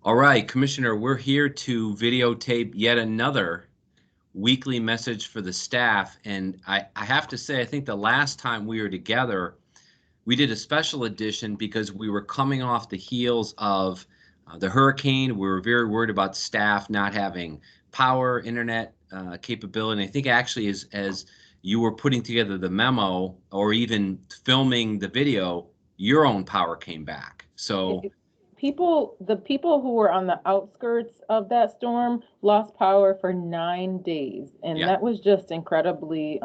All right, Commissioner, we're here to videotape yet another weekly message for the staff. And I have to say, I think the last time we were together, we did a special edition because we were coming off the heels of the hurricane. We were very worried about staff not having power, internet capability. And I think actually as you were putting together the memo or even filming the video, your own power came back. So It- the people who were on the outskirts of that storm lost power for 9 days, and yeah. that was just incredibly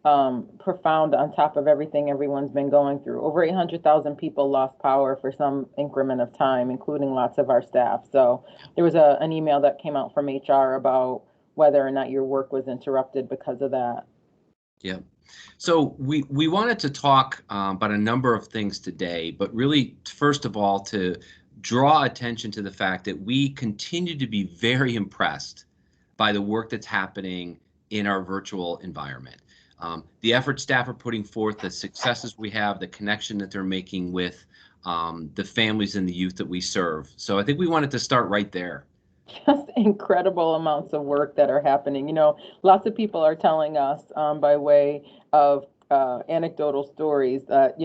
profound on top of everything everyone's been going through. Over 800,000 people lost power for some increment of time, including lots of our staff. So there was an email that came out from HR about whether or not your work was interrupted because of that. Yeah. So we wanted to talk about a number of things today, but really, first of all, to draw attention to the fact that we continue to be very impressed by the work that's happening in our virtual environment. The effort staff are putting forth, the successes we have, the connection that they're making with the families and the youth that we serve. So I think we wanted to start right there. Just incredible amounts of work that are happening. Lots of people are telling us by way of anecdotal stories that,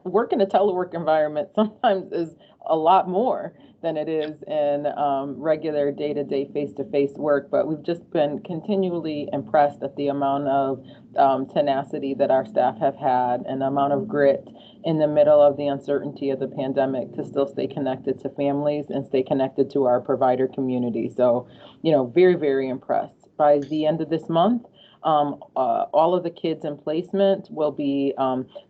work in a telework environment sometimes is a lot more than it Yep. is in regular day-to-day face-to-face work. But we've just been continually impressed at the amount of tenacity that our staff have had and the amount of grit in the middle of the uncertainty of the pandemic to still stay connected to families and stay connected to our provider community. So, very, very impressed. By the end of this month, all of the kids in placement will be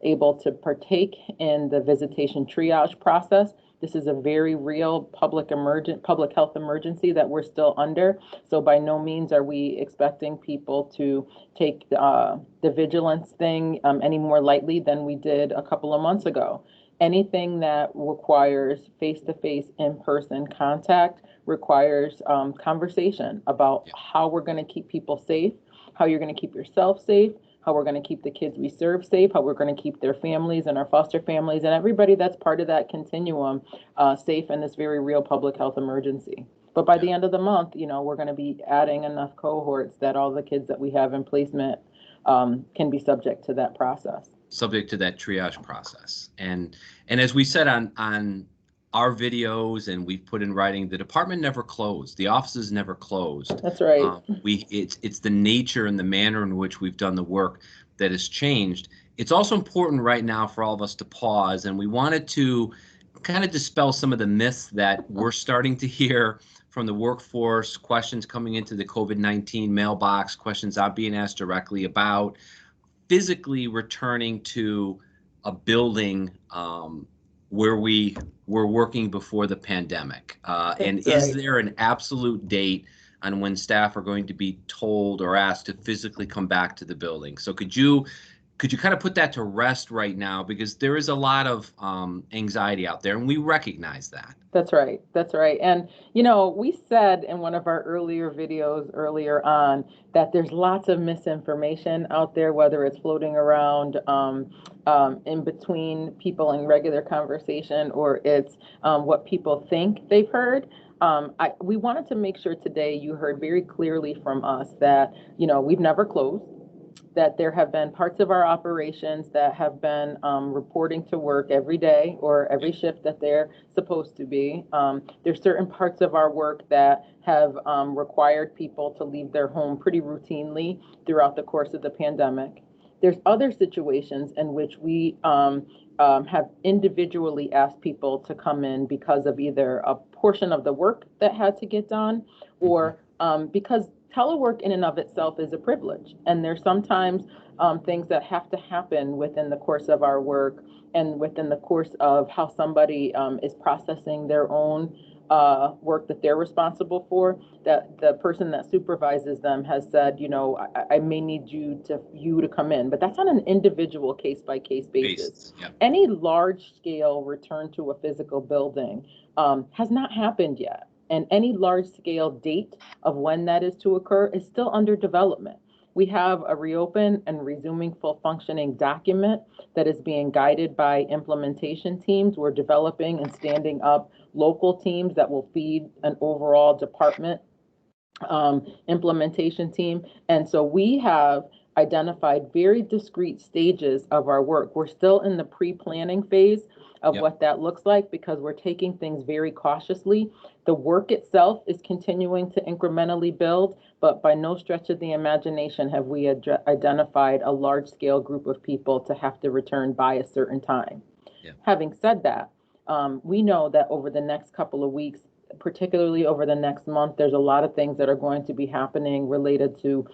able to partake in the visitation triage process. This is a very real public health emergency that we're still under. So by no means are we expecting people to take the vigilance thing any more lightly than we did a couple of months ago. Anything that requires face-to-face, in-person contact requires conversation about Yep. how we're going to keep people safe, how you're going to keep yourself safe, how we're going to keep the kids we serve safe, how we're going to keep their families and our foster families and everybody that's part of that continuum safe in this very real public health emergency. But by Yeah. the end of the month, we're going to be adding enough cohorts that all the kids that we have in placement can be subject to that process. Subject to that triage process. And as we said on our videos and we've put in writing, the department never closed. The offices never closed. That's right. It's the nature and the manner in which we've done the work that has changed. It's also important right now for all of us to pause, and we wanted to kind of dispel some of the myths that we're starting to hear from the workforce, questions coming into the COVID-19 mailbox, questions I'm being asked directly about physically returning to a building where we were working before the pandemic? And That's is right. there an absolute date on when staff are going to be told or asked to physically come back to the building? So could you kind of put that to rest right now, because there is a lot of anxiety out there, and we recognize that. That's right. That's right. And, we said in one of our earlier videos earlier on that there's lots of misinformation out there, whether it's floating around in between people in regular conversation or it's what people think they've heard. We wanted to make sure today you heard very clearly from us that, we've never closed, that there have been parts of our operations that have been reporting to work every day or every Yep. shift that they're supposed to be. There's certain parts of our work that have required people to leave their home pretty routinely throughout the course of the pandemic. There's other situations in which we have individually asked people to come in because of either a portion of the work that had to get done Mhm. or because telework in and of itself is a privilege. And there's sometimes things that have to happen within the course of our work and within the course of how somebody is processing their own work that they're responsible for, that the person that supervises them has said, I may need you to come in, but that's on an individual case by case basis. Basis. Yep. Any large scale return to a physical building has not happened yet. And any large scale date of when that is to occur is still under development. We have a reopen and resuming full functioning document that is being guided by implementation teams. We're developing and standing up local teams that will feed an overall department implementation team. And so we have identified very discrete stages of our work. We're still in the pre-planning phase of Yep. what that looks like because we're taking things very cautiously. The work itself is continuing to incrementally build, but by no stretch of the imagination have we identified a large-scale group of people to have to return by a certain time. Yep. Having said that, we know that over the next couple of weeks, particularly over the next month, there's a lot of things that are going to be happening related to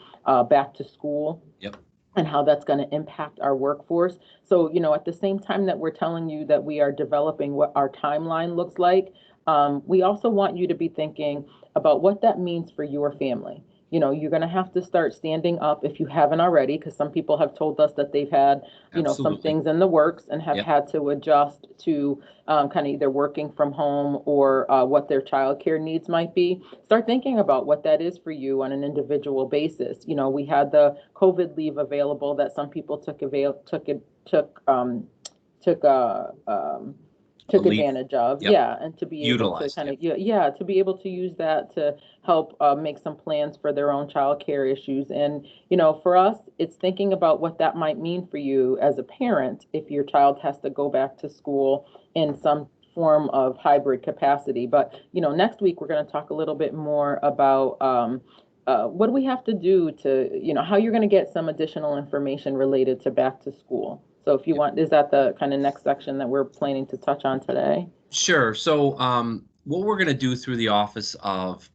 back to school. Yep. And how that's going to impact our workforce. So, at the same time that we're telling you that we are developing what our timeline looks like, we also want you to be thinking about what that means for your family. You're going to have to start standing up if you haven't already, because some people have told us that they've had, some things in the works and have had to adjust to kind of either working from home or what their childcare needs might be. Start thinking about what that is for you on an individual basis. We had the COVID leave available that some people took advantage of. Yep. Yeah, and to be able to kind of to be able to use that to help make some plans for their own childcare issues. And for us, it's thinking about what that might mean for you as a parent if your child has to go back to school in some form of hybrid capacity. But next week we're going to talk a little bit more about what do we have to do to how you're going to get some additional information related to back to school. So if you want, is that the kind of next section that we're planning to touch on today? Sure. So what we're going to do through the Office of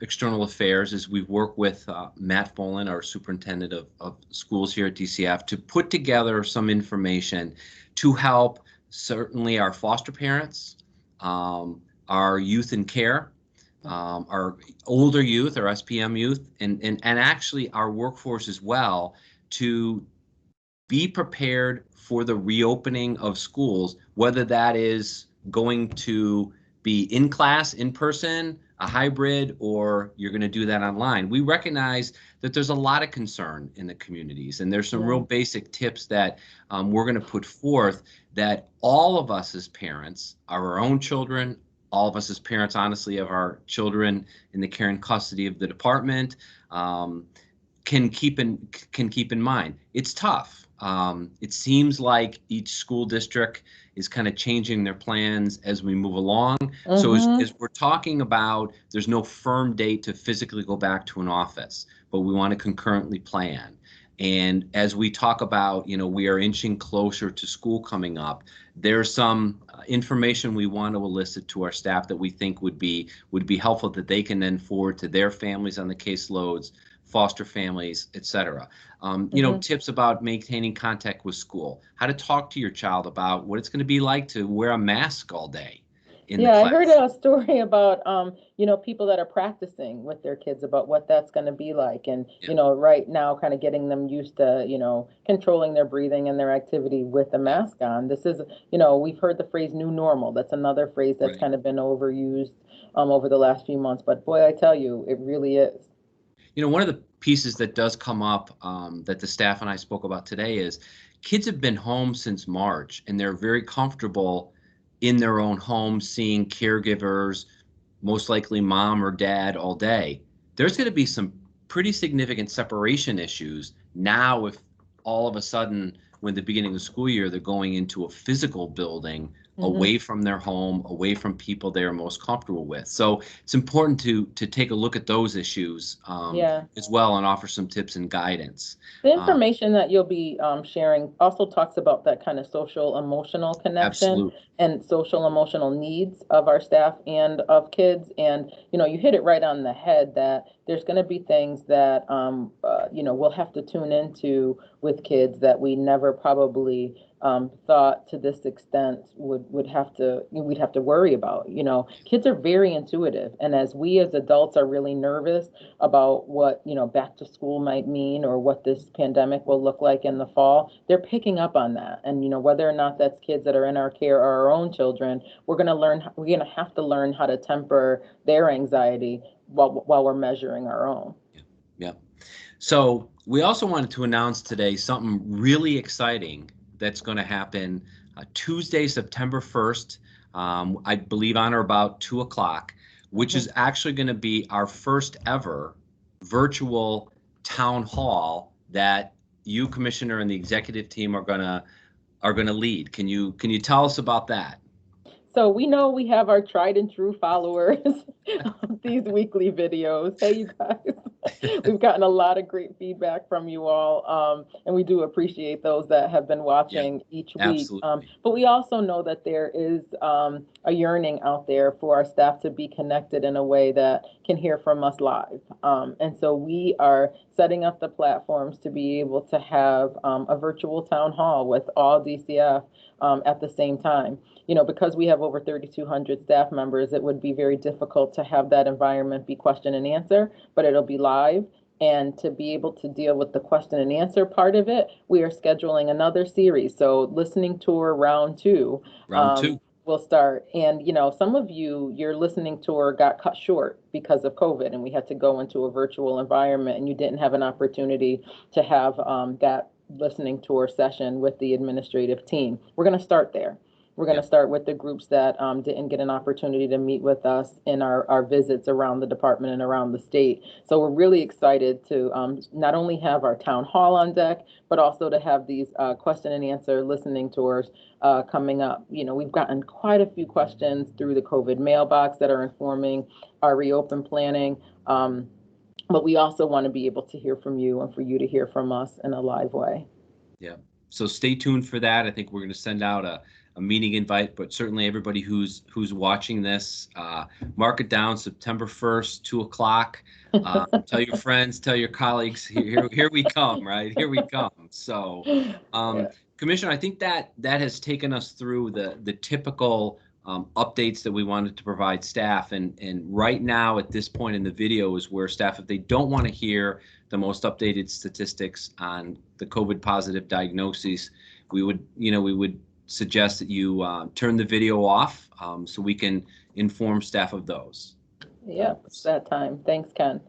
External Affairs is we work with Matt Folan, our superintendent of schools here at DCF, to put together some information to help certainly our foster parents, our youth in care, our older youth, our SPM youth, and actually our workforce as well, to be prepared for the reopening of schools, whether that is going to be in class, in person, a hybrid, or you're going to do that online. We recognize that there's a lot of concern in the communities, and there's some real basic tips that we're going to put forth that all of us as parents, our own children, all of us as parents, honestly, of our children in the care and custody of the department, can keep in mind. It's tough. It seems like each school district is kind of changing their plans as we move along. So as we're talking about, there's no firm date to physically go back to an office, but we want to concurrently plan. And as we talk about, we are inching closer to school coming up, there's some information we want to elicit to our staff that we think would be helpful, that they can then forward to their families on the caseloads, foster families, etc. Tips about maintaining contact with school, how to talk to your child about what it's going to be like to wear a mask all day in the class. I heard a story about people that are practicing with their kids about what that's going to be like, and right now kind of getting them used to controlling their breathing and their activity with the mask on. This is we've heard the phrase new normal. That's another phrase that's kind of been overused over the last few months, but boy, I tell you, it really is. One of the pieces that does come up that the staff and I spoke about today is kids have been home since March, and they're very comfortable in their own homes, seeing caregivers, most likely mom or dad, all day. There's going to be some pretty significant separation issues now if all of a sudden, when the beginning of the school year, they're going into a physical building away from their home, away from people they're most comfortable with. So it's important to take a look at those issues as well, and offer some tips and guidance. The information that you'll be sharing also talks about that kind of social emotional connection and social emotional needs of our staff and of kids. And you hit it right on the head that there's going to be things that we'll have to tune into with kids that we never probably thought to this extent we'd have to worry about. Kids are very intuitive, and as we as adults are really nervous about what back to school might mean or what this pandemic will look like in the fall, they're picking up on that. And whether or not that's kids that are in our care or our own children, we're going to have to learn how to temper their anxiety while we're measuring our own. Yeah. So We also wanted to announce today something really exciting that's going to happen Tuesday, September 1st, I believe on or about 2 o'clock, which Mhm. is actually going to be our first ever virtual town hall that you, Commissioner, and the executive team are gonna lead. Can you tell us about that? So we know we have our tried and true followers of these weekly videos. Hey, you guys. We've gotten a lot of great feedback from you all, and we do appreciate those that have been Yeah, watching each week. absolutely. But we also know that there is a yearning out there for our staff to be connected in a way that can hear from us live. And so we are setting up the platforms to be able to have a virtual town hall with all DCF at the same time. Because we have over 3,200 staff members, it would be very difficult to have that environment be question and answer, but it'll be live. And to be able to deal with the question and answer part of it, we are scheduling another series. So, listening tour round two Round two. will start. And, some of you, your listening tour got cut short because of COVID, and we had to go into a virtual environment, and you didn't have an opportunity to have that listening tour session with the administrative team. We're going to start there. We're going Yeah. to start with the groups that didn't get an opportunity to meet with us in our visits around the department and around the state. So we're really excited to not only have our town hall on deck, but also to have these question and answer listening tours coming up. We've gotten quite a few questions through the COVID mailbox that are informing our reopen planning. But we also want to be able to hear from you and for you to hear from us in a live way. Yeah. So stay tuned for that. I think we're going to send out a meeting invite, but certainly everybody who's watching this, mark it down, September 1st, 2 o'clock. Tell your friends, tell your colleagues, here we come, right? Here we come. So, Yeah. Commissioner, I think that has taken us through the typical updates that we wanted to provide staff. And right now at this point in the video is where staff, if they don't want to hear the most updated statistics on the COVID positive diagnoses, we would suggest that you turn the video off so we can inform staff of those. Yep, it's that time. Thanks, Ken.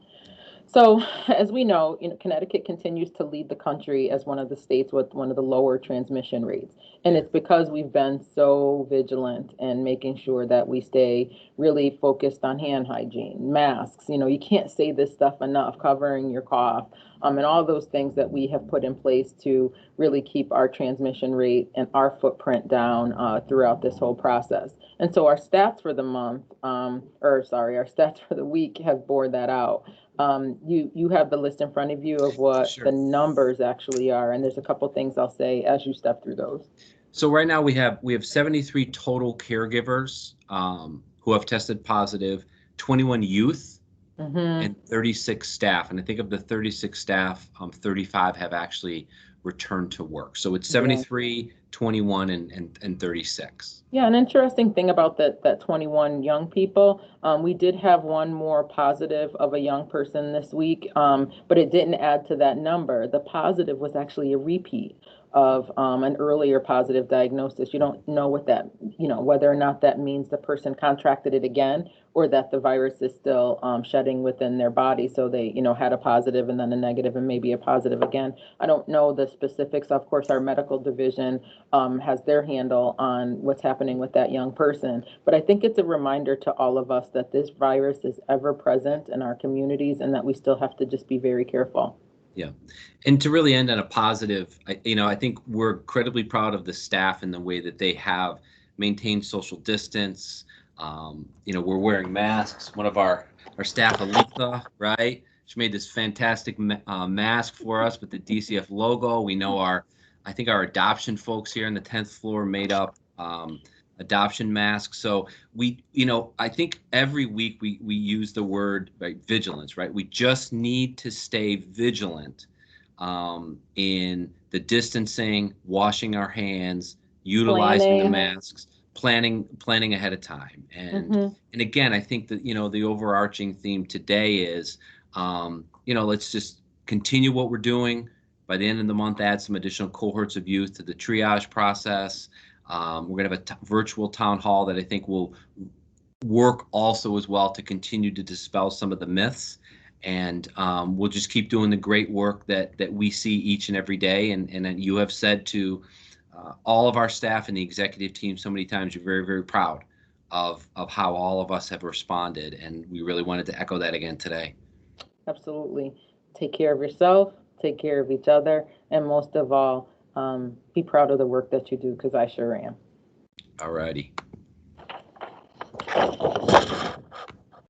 So, as we know, Connecticut continues to lead the country as one of the states with one of the lower transmission rates. And Yeah. it's because we've been so vigilant in making sure that we stay really focused on hand hygiene, masks. You can't say this stuff enough, covering your cough, and all those things that we have put in place to really keep our transmission rate and our footprint down throughout this whole process. And so our stats for the month, or sorry, our stats for the week have bore that out. You have the list in front of you of what the Sure. numbers actually are, and there's a couple things I'll say as you step through those. So right now we have 73 total caregivers who have tested positive, 21 youth, Mm-hmm. and 36 staff. And I think of the 36 staff, 35 have actually returned to work. So it's Yeah. 73, 21, and 36. Yeah, an interesting thing about that 21 young people, we did have one more positive of a young person this week, but it didn't add to that number. The positive was actually a repeat of an earlier positive diagnosis. You don't know whether or not that means the person contracted it again or that the virus is still shedding within their body. So they, had a positive and then a negative and maybe a positive again. I don't know the specifics. Of course, our medical division has their handle on what's happening with that young person. But I think it's a reminder to all of us that this virus is ever present in our communities and that we still have to just be very careful. Yeah. And to really end on a positive, I think we're incredibly proud of the staff and the way that they have maintained social distance. We're wearing masks. One of our staff, Aletha, right? She made this fantastic mask for us with the DCF logo. We know I think our adoption folks here on the 10th floor made up adoption masks. So I think every week we use the word, right, vigilance, right? We just need to stay vigilant in the distancing, washing our hands, utilizing the Planning. masks, planning ahead of time. And Mm-hmm. and again, I think that the overarching theme today is let's just continue what we're doing. By the end of the month, add some additional cohorts of youth to the triage process. We're going to have a virtual town hall that I think will work also as well to continue to dispel some of the myths. and we'll just keep doing the great work that we see each and every day. And you have said to all of our staff and the executive team so many times, you're very, very proud of how all of us have responded, and we really wanted to echo that again today. Absolutely. Take care of yourself, take care of each other, and most of all, be proud of the work that you do, because I sure am. All righty.